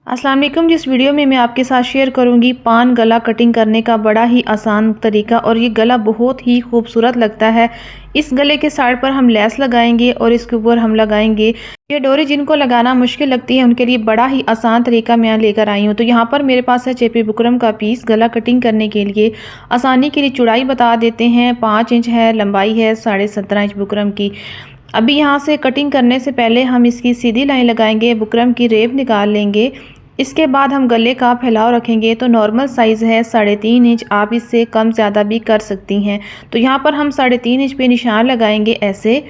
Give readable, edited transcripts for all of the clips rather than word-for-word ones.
अस्सलाम वालेकुम। जिस वीडियो में मैं आपके साथ शेयर करूंगी पान गला कटिंग करने का बड़ा ही आसान तरीका, और ये गला बहुत ही खूबसूरत लगता है। इस गले के साइड पर हम लेस लगाएंगे और इसके ऊपर हम लगाएंगे ये डोरी। जिनको लगाना मुश्किल लगती है उनके लिए बड़ा ही आसान तरीका मैं लेकर आई हूँ। तो यहाँ पर मेरे पास है चेपी बुकरम का पीस। गला कटिंग करने के लिए आसानी के लिए चौड़ाई बता देते हैं। 5 इंच है, लंबाई है 17.5 इंच बुकरम की। अभी यहाँ से कटिंग करने से पहले हम इसकी सीधी लाइन लगाएंगे, बुकरम की रेब निकाल लेंगे। इसके बाद हम गले का फैलाव रखेंगे। तो नॉर्मल साइज़ है 3.5 इंच, आप इससे कम ज़्यादा भी कर सकती हैं। तो यहाँ पर हम 3.5 इंच पे निशान लगाएंगे ऐसे।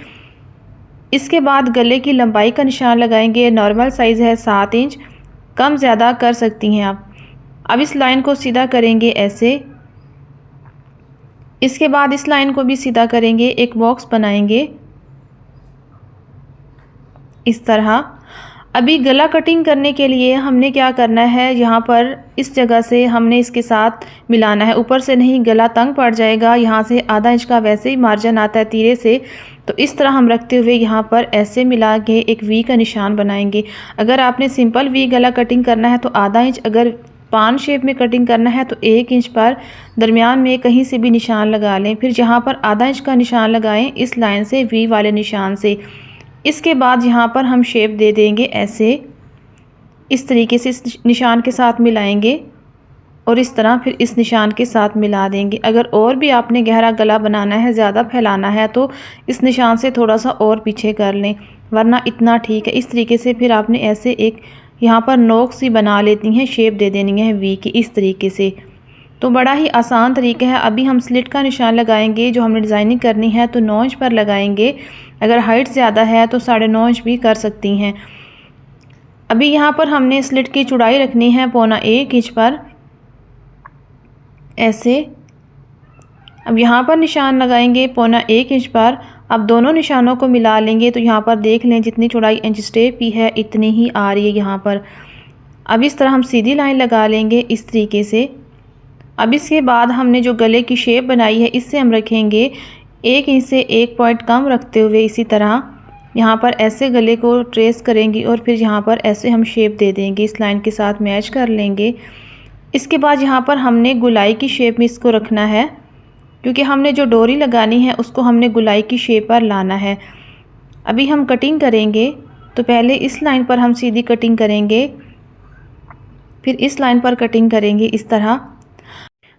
इसके बाद गले की लंबाई का निशान लगाएंगे। नॉर्मल साइज़ है 7 इंच, कम ज़्यादा कर सकती हैं आप। अब इस लाइन को सीधा करेंगे ऐसे। इसके बाद इस लाइन को भी सीधा करेंगे, एक बॉक्स बनाएंगे इस तरह। अभी गला कटिंग करने के लिए हमने क्या करना है, यहाँ पर इस जगह से हमने इसके साथ मिलाना है, ऊपर से नहीं, गला तंग पड़ जाएगा। यहाँ से आधा इंच का वैसे ही मार्जिन आता है तीरे से, तो इस तरह हम रखते हुए यहाँ पर ऐसे मिला के एक वी का निशान बनाएंगे। अगर आपने सिंपल वी गला कटिंग करना है तो आधा इंच, अगर पान शेप में कटिंग करना है तो 1 इंच पर दरमियान में कहीं से भी निशान लगा लें। फिर जहाँ पर आधा इंच का निशान लगाएं इस लाइन से, वी वाले निशान से। इसके बाद यहाँ पर हम शेप दे देंगे ऐसे, इस तरीके से इस निशान के साथ मिलाएंगे और इस तरह फिर इस निशान के साथ मिला देंगे। अगर और भी आपने गहरा गला बनाना है, ज़्यादा फैलाना है, तो इस निशान से थोड़ा सा और पीछे कर लें, वरना इतना ठीक है। इस तरीके से फिर आपने ऐसे एक यहाँ पर नोक सी बना लेती हैं, शेप दे देनी है वी की, इस तरीके से। तो बड़ा ही आसान तरीका है। अभी हम स्लिट का निशान लगाएंगे। जो हमने डिज़ाइनिंग करनी है तो 9 इंच पर लगाएंगे। अगर हाइट ज़्यादा है तो 9.5 इंच भी कर सकती हैं। अभी यहाँ पर हमने स्लिट की चौड़ाई रखनी है 1.25 इंच पर ऐसे। अब यहाँ पर निशान लगाएंगे 1.25 इंच पर। अब दोनों निशानों को मिला लेंगे। तो यहाँ पर देख लें जितनी चौड़ाई इंच टेप की है इतनी ही आ रही है यहाँ पर। अब इस तरह हम सीधी लाइन लगा लेंगे इस तरीके से। अब इसके बाद हमने जो गले की शेप बनाई है इससे हम रखेंगे 1 इंच से 1 पॉइंट कम रखते हुए इसी तरह यहाँ पर ऐसे गले को ट्रेस करेंगे और फिर यहाँ पर ऐसे हम शेप दे देंगे, इस लाइन के साथ मैच कर लेंगे। इसके बाद यहाँ पर हमने गुलाई की शेप में इसको रखना है, क्योंकि हमने जो डोरी लगानी है उसको हमने गुलाई की शेप पर लाना है। अभी हम कटिंग करेंगे तो पहले इस लाइन पर हम सीधी कटिंग करेंगे, फिर इस लाइन पर कटिंग करेंगे इस तरह।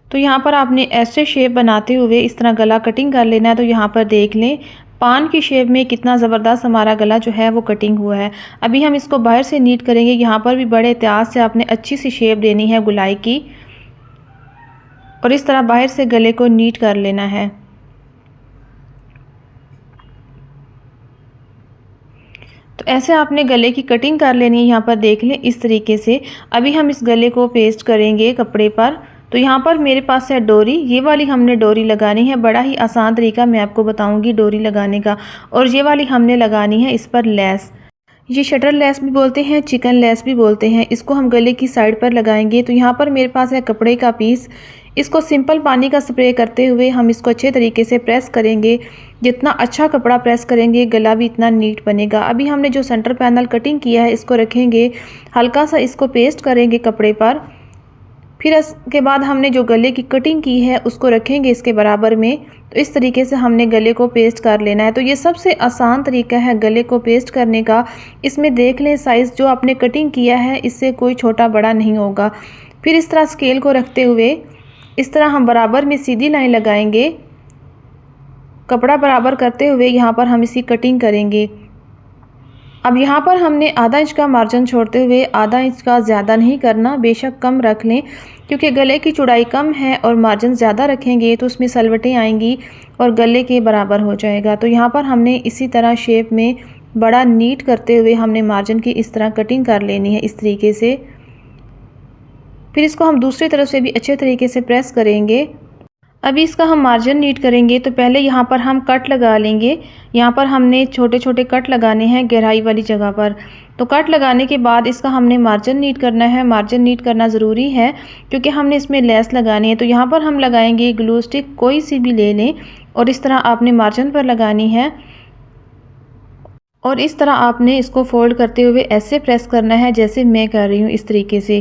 तो यहाँ पर आपने ऐसे शेप बनाते हुए इस तरह गला कटिंग कर लेना है। तो यहाँ पर देख लें पान की शेप में कितना ज़बरदस्त हमारा गला जो है वो कटिंग हुआ है। अभी हम इसको बाहर से नीट करेंगे। यहाँ पर भी बड़े एहतियात से आपने अच्छी सी शेप देनी है गुलाई की, और इस तरह बाहर से गले को नीट कर लेना है। तो ऐसे आपने गले की कटिंग कर लेनी है। यहाँ पर देख लें इस तरीके से। अभी हम इस गले को पेस्ट करेंगे कपड़े पर। तो यहाँ पर मेरे पास है डोरी, ये वाली हमने डोरी लगानी है। बड़ा ही आसान तरीका मैं आपको बताऊंगी डोरी लगाने का। और ये वाली हमने लगानी है इस पर लेस। ये शटर लेस भी बोलते हैं, चिकन लेस भी बोलते हैं। इसको हम गले की साइड पर लगाएंगे। तो यहाँ पर मेरे पास है कपड़े का पीस। इसको सिंपल पानी का स्प्रे करते हुए हम इसको अच्छे तरीके से प्रेस करेंगे। जितना अच्छा कपड़ा प्रेस करेंगे गला भी इतना नीट बनेगा। अभी हमने जो सेंटर पैनल कटिंग किया है इसको रखेंगे, हल्का सा इसको पेस्ट करेंगे कपड़े पर। फिर इसके बाद हमने जो गले की कटिंग की है उसको रखेंगे इसके बराबर में। तो इस तरीके से हमने गले को पेस्ट कर लेना है। तो ये सबसे आसान तरीका है गले को पेस्ट करने का। इसमें देख लें साइज़ जो आपने कटिंग किया है इससे कोई छोटा बड़ा नहीं होगा। फिर इस तरह स्केल को रखते हुए इस तरह हम बराबर में सीधी लाइन लगाएंगे, कपड़ा बराबर करते हुए यहाँ पर हम इसकी कटिंग करेंगे। अब यहाँ पर हमने आधा इंच का मार्जिन छोड़ते हुए, आधा इंच का ज़्यादा नहीं करना, बेशक कम रख लें, क्योंकि गले की चौड़ाई कम है और मार्जिन ज़्यादा रखेंगे तो उसमें सलवटें आएंगी और गले के बराबर हो जाएगा। तो यहाँ पर हमने इसी तरह शेप में बड़ा नीट करते हुए हमने मार्जिन की इस तरह कटिंग कर लेनी है इस तरीके से। फिर इसको हम दूसरी तरफ से भी अच्छे तरीके से प्रेस करेंगे। अभी इसका हम मार्जिन नीट करेंगे। तो पहले यहाँ पर हम कट लगा लेंगे। यहाँ पर हमने छोटे छोटे कट लगाने हैं गहराई वाली जगह पर। तो कट लगाने के बाद इसका हमने मार्जिन नीट करना है। मार्जिन नीट करना ज़रूरी है क्योंकि हमने इसमें लेस लगानी है। तो यहाँ पर हम लगाएंगे ग्लू स्टिक, कोई सी भी ले लें, और इस तरह आपने मार्जिन पर लगानी है। और इस तरह आपने इसको फोल्ड करते हुए ऐसे प्रेस करना है जैसे मैं कर रही हूँ, इस तरीके से।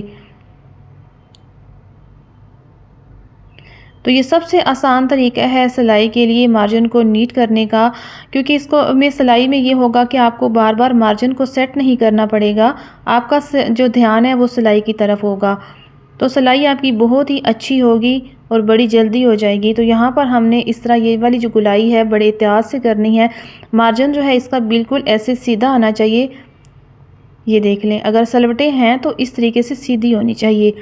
तो ये सबसे आसान तरीका है सिलाई के लिए मार्जिन को नीट करने का, क्योंकि इसको में सिलाई में ये होगा कि आपको बार बार मार्जिन को सेट नहीं करना पड़ेगा, आपका जो ध्यान है वो सिलाई की तरफ होगा। तो सिलाई आपकी बहुत ही अच्छी होगी और बड़ी जल्दी हो जाएगी। तो यहाँ पर हमने इस तरह ये वाली जो गुलाई है बड़े एहतियात से करनी है। मार्जिन जो है इसका बिल्कुल ऐसे सीधा आना चाहिए। ये देख लें, अगर सलवटें हैं तो इस तरीके से सीधी होनी चाहिए।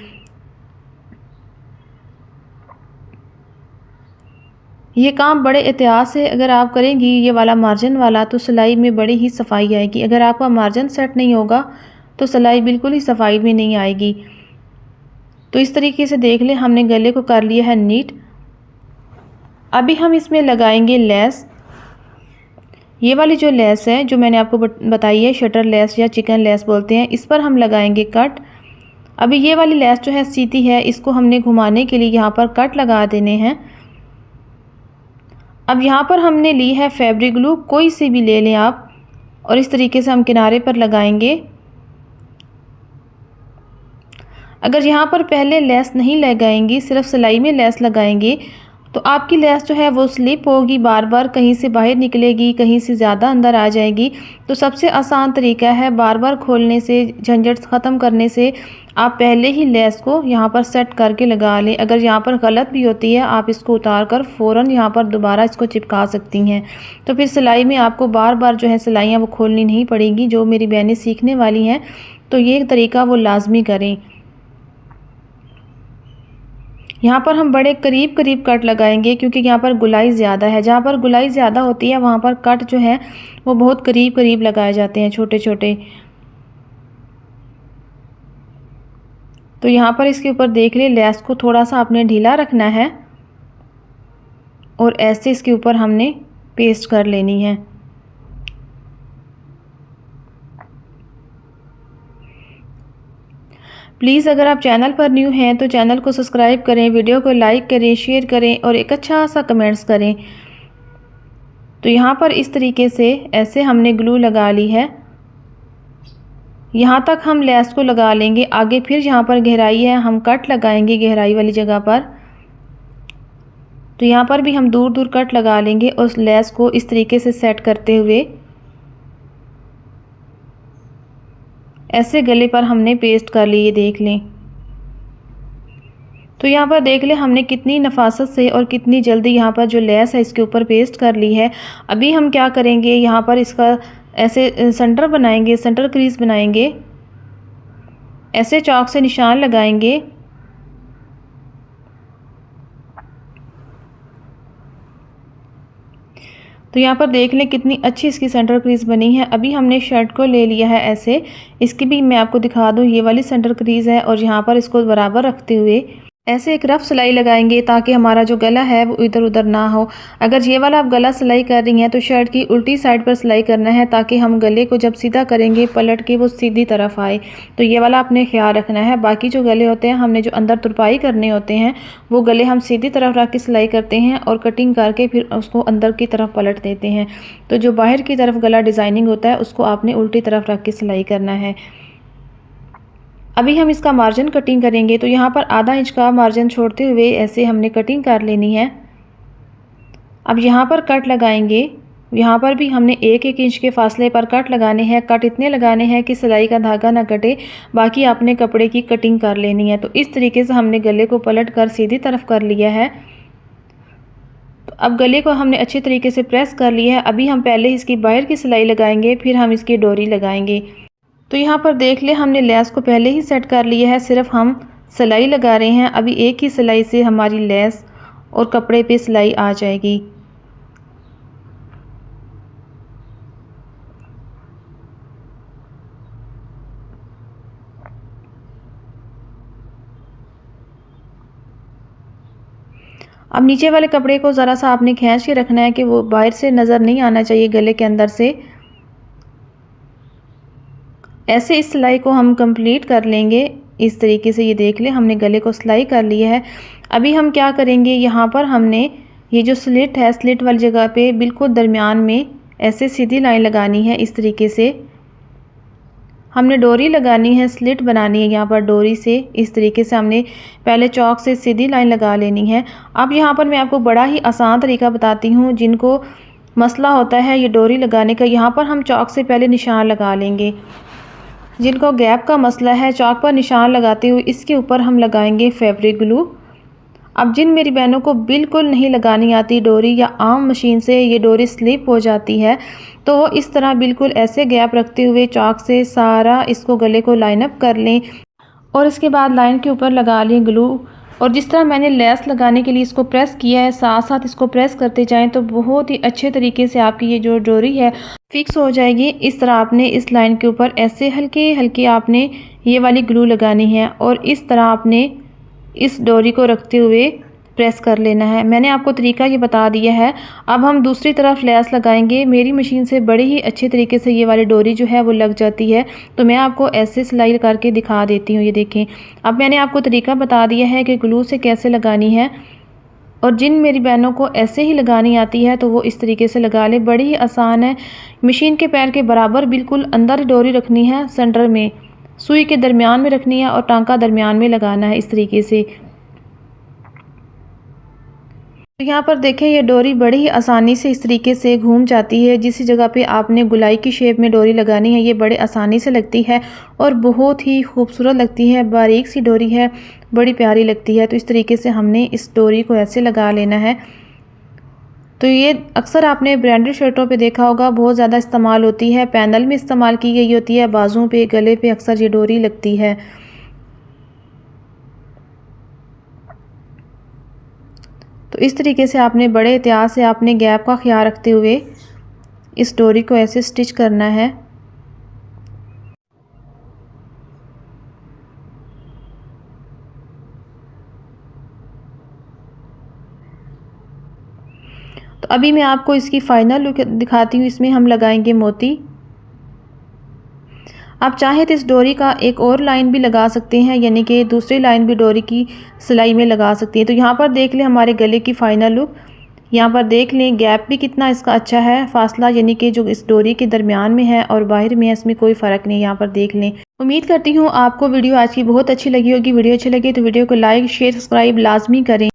ये काम बड़े एहतियात से अगर आप करेंगी ये वाला मार्जिन वाला, तो सिलाई में बड़ी ही सफाई आएगी। अगर आपका मार्जिन सेट नहीं होगा तो सिलाई बिल्कुल ही सफाई में नहीं आएगी। तो इस तरीके से देख लें, हमने गले को कर लिया है नीट। अभी हम इसमें लगाएंगे लेस। ये वाली जो लेस है जो मैंने आपको बताई है, शटर लेस या चिकन लेस बोलते हैं, इस पर हम लगाएंगे कट। अभी ये वाली लेस जो है सीधी है, इसको हमने घुमाने के लिए यहाँ पर कट लगा देने हैं। अब यहाँ पर हमने ली है फैब्रिक ग्लू, कोई सी भी ले लें आप, और इस तरीके से हम किनारे पर लगाएंगे। अगर यहाँ पर पहले लेस नहीं लगाएंगी, सिर्फ सिलाई में लेस लगाएंगे, तो आपकी लेस जो है वो स्लिप होगी, बार बार कहीं से बाहर निकलेगी, कहीं से ज़्यादा अंदर आ जाएगी। तो सबसे आसान तरीका है बार बार खोलने से, झंझट ख़त्म करने से, आप पहले ही लेस को यहाँ पर सेट करके लगा लें। अगर यहाँ पर गलत भी होती है, आप इसको उतार कर फ़ौरन यहाँ पर दोबारा इसको चिपका सकती हैं। तो फिर सिलाई में आपको बार बार जो है सिलाइयाँ वो खोलनी नहीं पड़ेंगी। जो मेरी बहनें सीखने वाली हैं तो ये तरीका वो लाजमी करें। यहाँ पर हम बड़े करीब करीब कट लगाएंगे, क्योंकि यहाँ पर गुलाई ज़्यादा है। जहाँ पर गुलाई ज़्यादा होती है वहाँ पर कट जो है वो बहुत करीब करीब लगाए जाते हैं, छोटे छोटे। तो यहाँ पर इसके ऊपर देख लें, लेस को थोड़ा सा आपने ढीला रखना है और ऐसे इसके ऊपर हमने पेस्ट कर लेनी है। प्लीज़ अगर आप चैनल पर न्यू हैं तो चैनल को सब्सक्राइब करें, वीडियो को लाइक करें, शेयर करें और एक अच्छा सा कमेंट्स करें। तो यहाँ पर इस तरीके से ऐसे हमने ग्लू लगा ली है। यहाँ तक हम लेस को लगा लेंगे। आगे फिर यहाँ पर गहराई है, हम कट लगाएंगे गहराई वाली जगह पर। तो यहाँ पर भी हम दूर दूर कट लगा लेंगे और उस लेस को इस तरीके से सेट करते हुए ऐसे गले पर हमने पेस्ट कर ली, ये देख लें। तो यहाँ पर देख लें हमने कितनी नफासत से और कितनी जल्दी यहाँ पर जो लेस है इसके ऊपर पेस्ट कर ली है। अभी हम क्या करेंगे, यहाँ पर इसका ऐसे सेंटर बनाएंगे, सेंटर क्रीज बनाएंगे, ऐसे चॉक से निशान लगाएंगे। तो यहाँ पर देख लें कितनी अच्छी इसकी सेंटर क्रीज बनी है। अभी हमने शर्ट को ले लिया है ऐसे, इसकी भी मैं आपको दिखा दूँ, ये वाली सेंटर क्रीज है और यहाँ पर इसको बराबर रखते हुए ऐसे एक रफ सिलाई लगाएंगे ताकि हमारा जो गला है वो इधर उधर ना हो। अगर ये वाला आप गला सिलाई कर रही हैं तो शर्ट की उल्टी साइड पर सिलाई करना है, ताकि हम गले को जब सीधा करेंगे पलट के वो सीधी तरफ आए। तो ये वाला आपने ख्याल रखना है। बाकी जो गले होते हैं, हमने जो अंदर तुरपाई करने होते हैं, वो गले हम सीधी तरफ रख के सिलाई करते हैं और कटिंग करके फिर उसको अंदर की तरफ पलट देते हैं। तो जो बाहर की तरफ गला डिज़ाइनिंग होता है उसको आपने उल्टी तरफ रख के सिलाई करना है। अभी हम इसका मार्जिन कटिंग करेंगे। तो यहाँ पर आधा इंच का मार्जिन छोड़ते हुए ऐसे हमने कटिंग कर लेनी है। अब यहाँ पर कट लगाएंगे, यहाँ पर भी हमने एक एक इंच के फासले पर कट लगाने हैं। कट इतने लगाने हैं कि सिलाई का धागा ना कटे, बाकी आपने कपड़े की कटिंग कर लेनी है। तो इस तरीके से हमने गले को पलट कर सीधी तरफ कर लिया है। तो अब गले को हमने अच्छे तरीके से प्रेस कर लिया है। अभी हम पहले इसकी बाहर की सिलाई लगाएंगे, फिर हम इसकी डोरी लगाएंगे। तो यहाँ पर देख ले, हमने लेस को पहले ही सेट कर लिया है, सिर्फ हम सिलाई लगा रहे हैं। अभी एक ही सिलाई से हमारी लेस और कपड़े पे सिलाई आ जाएगी। अब नीचे वाले कपड़े को ज़रा सा आपने खींच के रखना है कि वो बाहर से नज़र नहीं आना चाहिए गले के अंदर से। ऐसे इस सिलाई को हम कंप्लीट कर लेंगे इस तरीके से। ये देख ले, हमने गले को सिलाई कर लिया है। अभी हम क्या करेंगे, यहाँ पर हमने ये जो स्लिट है, स्लिट वाली जगह पे बिल्कुल दरमियान में ऐसे सीधी लाइन लगानी है। इस तरीके से हमने डोरी लगानी है, स्लिट बनानी है यहाँ पर डोरी से। इस तरीके से हमने पहले चौक से सीधी लाइन लगा लेनी है। अब यहाँ पर मैं आपको बड़ा ही आसान तरीका बताती हूँ। जिनको मसला होता है ये डोरी लगाने का, यहाँ पर हम चौक से पहले निशान लगा लेंगे। जिनको गैप का मसला है, चौक पर निशान लगाते हुए इसके ऊपर हम लगाएंगे फैब्रिक ग्लू। अब जिन मेरी बहनों को बिल्कुल नहीं लगानी आती डोरी, या आम मशीन से ये डोरी स्लिप हो जाती है, तो वो इस तरह बिल्कुल ऐसे गैप रखते हुए चौक से सारा इसको गले को लाइन अप कर लें और इसके बाद लाइन के ऊपर लगा लें ग्लू। और जिस तरह मैंने लेस लगाने के लिए इसको प्रेस किया है, साथ साथ इसको प्रेस करते जाएं तो बहुत ही अच्छे तरीके से आपकी ये जो डोरी है फिक्स हो जाएगी। इस तरह आपने इस लाइन के ऊपर ऐसे हल्के हल्के आपने ये वाली ग्लू लगानी है और इस तरह आपने इस डोरी को रखते हुए प्रेस कर लेना है। मैंने आपको तरीका ये बता दिया है। अब हम दूसरी तरफ लेस लगाएंगे। मेरी मशीन से बड़े ही अच्छे तरीके से ये वाली डोरी जो है वो लग जाती है, तो मैं आपको ऐसे सिलाई करके दिखा देती हूँ। ये देखें, अब मैंने आपको तरीका बता दिया है कि ग्लू से कैसे लगानी है। और जिन मेरी बहनों को ऐसे ही लगानी आती है तो वो इस तरीके से लगा ले, बड़ी ही आसान है। मशीन के पैर के बराबर बिल्कुल अंदर डोरी रखनी है, सेंटर में सुई के दरमियान में रखनी है और टांका दरमियान में लगाना है इस तरीके से। तो यहाँ पर देखें ये डोरी बड़ी ही आसानी से इस तरीके से घूम जाती है। जिस जगह पे आपने गुलाई की शेप में डोरी लगानी है ये बड़े आसानी से लगती है और बहुत ही खूबसूरत लगती है। बारीक सी डोरी है, बड़ी प्यारी लगती है। तो इस तरीके से हमने इस डोरी को ऐसे लगा लेना है। तो ये अक्सर आपने ब्रांडेड शर्टों पे देखा होगा, बहुत ज़्यादा इस्तेमाल होती है, पैनल में इस्तेमाल की गई होती है, बाजुओं पे गले पे अक्सर ये डोरी लगती है। तो इस तरीके से आपने बड़े एहतियात से आपने गैप का ख्याल रखते हुए इस डोरी को ऐसे स्टिच करना है। तो अभी मैं आपको इसकी फाइनल लुक दिखाती हूँ। इसमें हम लगाएंगे मोती। आप चाहें तो इस डोरी का एक और लाइन भी लगा सकते हैं, यानी कि दूसरी लाइन भी डोरी की सिलाई में लगा सकती हैं। तो यहाँ पर देख लें हमारे गले की फ़ाइनल लुक। यहाँ पर देख लें गैप भी कितना इसका अच्छा है, फासला यानी कि जो इस डोरी के दरमियान में है और बाहर में है, इसमें कोई फ़र्क नहीं। यहाँ पर देख लें। उम्मीद करती हूँ आपको वीडियो आज की बहुत अच्छी लगी होगी। वीडियो अच्छी लगी तो वीडियो को लाइक शेयर सब्सक्राइब लाजमी करें।